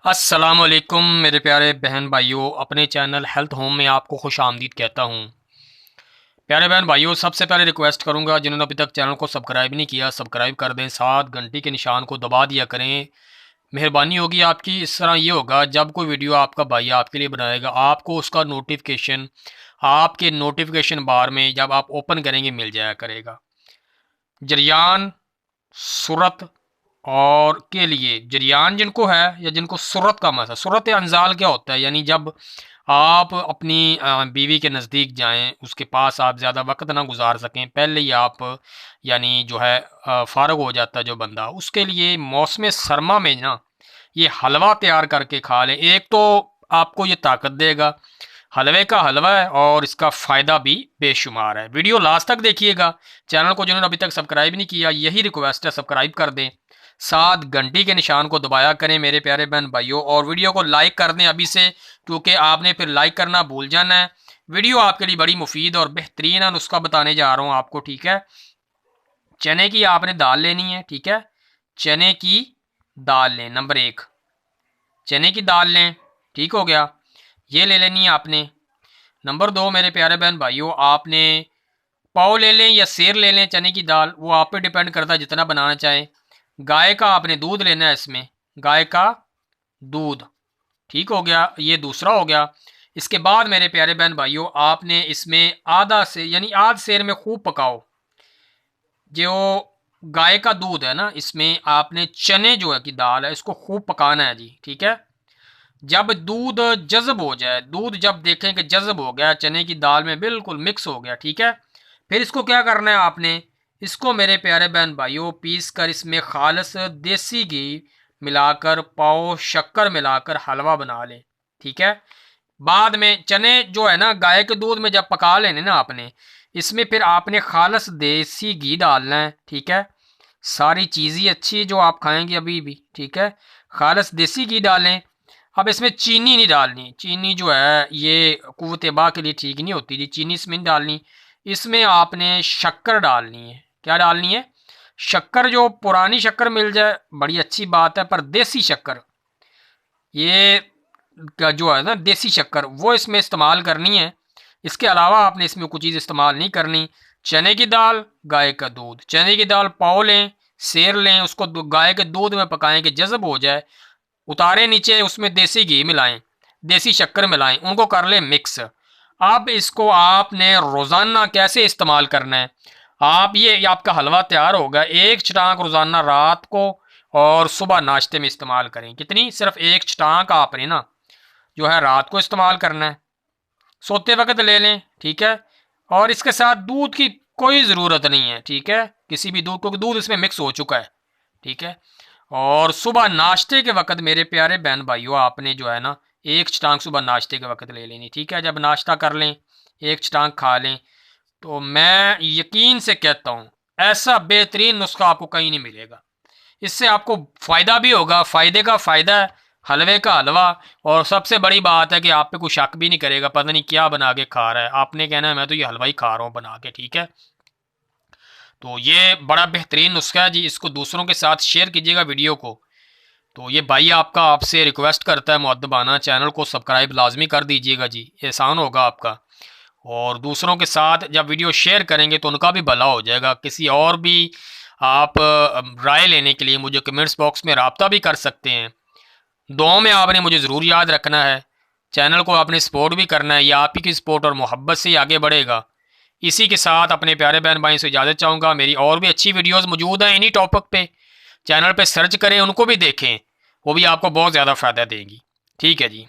अस्सलामुअलैकुम मेरे प्यारे बहन भाइयों, अपने चैनल हेल्थ होम में आपको खुश आमदीद कहता हूँ। प्यारे बहन भाइयों, सबसे पहले रिक्वेस्ट करूँगा, जिन्होंने अभी तक चैनल को सब्सक्राइब नहीं किया सब्सक्राइब कर दें, साथ घंटी के निशान को दबा दिया करें। मेहरबानी होगी आपकी। इस तरह ये होगा, जब कोई वीडियो आपका भाई आपके लिए बनाएगा, आपको उसका नोटिफिकेशन आपके नोटिफिकेशन बार में जब आप ओपन करेंगे मिल जाया करेगा। जरियान, सूरत और के लिए जरियान जिनको है या जिनको सूरत का मसला, सूरत अंजाल क्या होता है, यानी जब आप अपनी बीवी के नज़दीक जाएं, उसके पास आप ज़्यादा वक्त ना गुजार सकें, पहले ही आप यानी जो है फ़ारग हो जाता है जो बंदा, उसके लिए मौसम सरमा में ना ये हलवा तैयार करके खा लें। एक तो आपको ये ताकत देगा, हलवे का हलवा है और इसका फ़ायदा भी बेशुमार है। वीडियो लास्ट तक देखिएगा। चैनल को जिन्होंने अभी तक सब्सक्राइब नहीं किया, यही रिक्वेस्ट है, सब्सक्राइब कर दें, साथ घंटी के निशान को दबाया करें मेरे प्यारे बहन भाइयों, और वीडियो को लाइक कर दें अभी से, क्योंकि आपने फिर लाइक करना भूल जाना है। वीडियो आपके लिए बड़ी मुफीद और बेहतरीन है, नुस्खा बताने जा रहा हूँ आपको, ठीक है। चने की आपने दाल लेनी है, ठीक है। चने की दाल लें, नंबर 1 चने की दाल लें, ठीक हो गया, ये ले लेनी है आपने। नंबर 2 मेरे प्यारे बहन भाइयों, आपने पाव ले लें या सेर ले लें चने की दाल, वो आप पे डिपेंड करता है जितना बनाना चाहें। गाय का आपने दूध लेना है, इसमें गाय का दूध, ठीक हो गया, ये दूसरा हो गया। इसके बाद मेरे प्यारे बहन भाइयों, आपने इसमें आधा से यानी आध सेर में खूब पकाओ। जो गाय का दूध है ना, इसमें आपने चने जो है की दाल है इसको खूब पकाना है जी, ठीक है। जब दूध जज़ब हो जाए, दूध जब देखें कि जज़ब हो गया, चने की दाल में बिल्कुल मिक्स हो गया, ठीक है, फिर इसको क्या करना है आपने, इसको मेरे प्यारे बहन भाइयों पीस कर इसमें खालस देसी घी मिलाकर, पाव शक्कर मिलाकर हलवा बना लें, ठीक है। बाद में चने जो है ना गाय के दूध में जब पका लेने ना आपने, इसमें फिर आपने खालस देसी घी डालना है, ठीक है। सारी चीज़ें अच्छी जो आप खाएंगे अभी भी, ठीक है, खालस देसी घी डालें। अब इसमें चीनी नहीं डालनी, चीनी जो है ये कुव्वत बा के लिए ठीक नहीं होती जी, चीनी इसमें नहीं डालनी। इसमें आपने शक्कर डालनी है। क्या डालनी है? शक्कर। जो पुरानी शक्कर मिल जाए बड़ी अच्छी बात है, पर देसी शक्कर, ये जो है ना देसी शक्कर, वो इसमें इस्तेमाल करनी है। इसके अलावा आपने इसमें कुछ चीज़ इस्तेमाल नहीं करनी। चने की दाल, गाय का दूध, चने की दाल पाव लें, सेर लें, उसको गाय के दूध में पकाएं कि जज़ब हो जाए, उतारे नीचे, उसमें देसी घी मिलाएं, देसी शक्कर मिलाएं, उनको कर लें मिक्स। अब इसको आपने रोज़ाना कैसे इस्तेमाल करना है, आप ये आपका हलवा तैयार होगा। एक छटाक रोज़ाना रात को और सुबह नाश्ते में इस्तेमाल करें। कितनी? सिर्फ एक छटाक आपने ना जो है रात को इस्तेमाल करना है, सोते वक्त ले लें, ठीक है। और इसके साथ दूध की कोई ज़रूरत नहीं है, ठीक है, किसी भी दूध, क्योंकि दूध इसमें मिक्स हो चुका है, ठीक है। और सुबह नाश्ते के वक्त मेरे प्यारे बहन भाइयों, आपने जो है ना एक छटांग सुबह नाश्ते के वक्त ले लेनी, ठीक है। जब नाश्ता कर लें, एक छटांग खा लें, तो मैं यकीन से कहता हूँ ऐसा बेहतरीन नुस्खा आपको कहीं नहीं मिलेगा। इससे आपको फ़ायदा भी होगा, फ़ायदे का फ़ायदा है, हलवे का हलवा। और सबसे बड़ी बात है कि आप पे कोई शक भी नहीं करेगा पता नहीं क्या बना के खा रहा है, आपने कहना है मैं तो ये हलवा ही खा रहा हूँ बना के, ठीक है। तो ये बड़ा बेहतरीन नुस्खा है जी, इसको दूसरों के साथ शेयर कीजिएगा वीडियो को। तो ये भाई आपका आपसे रिक्वेस्ट करता है मुअद्दबाना, चैनल को सब्सक्राइब लाजमी कर दीजिएगा जी, एहसान होगा आपका। और दूसरों के साथ जब वीडियो शेयर करेंगे तो उनका भी भला हो जाएगा। किसी और भी आप राय लेने के लिए मुझे कमेंट्स बॉक्स में रब्ता भी कर सकते हैं। दुआओं में आपने मुझे ज़रूर याद रखना है, चैनल को आपने सपोर्ट भी करना है, या आप ही की सपोर्ट और मोहब्बत से ही आगे बढ़ेगा। इसी के साथ अपने प्यारे बहन भाई से इजाज़त चाहूँगा। मेरी और भी अच्छी वीडियोस मौजूद हैं इन्हीं टॉपिक पे, चैनल पे सर्च करें, उनको भी देखें, वो भी आपको बहुत ज़्यादा फ़ायदा देंगी, ठीक है जी।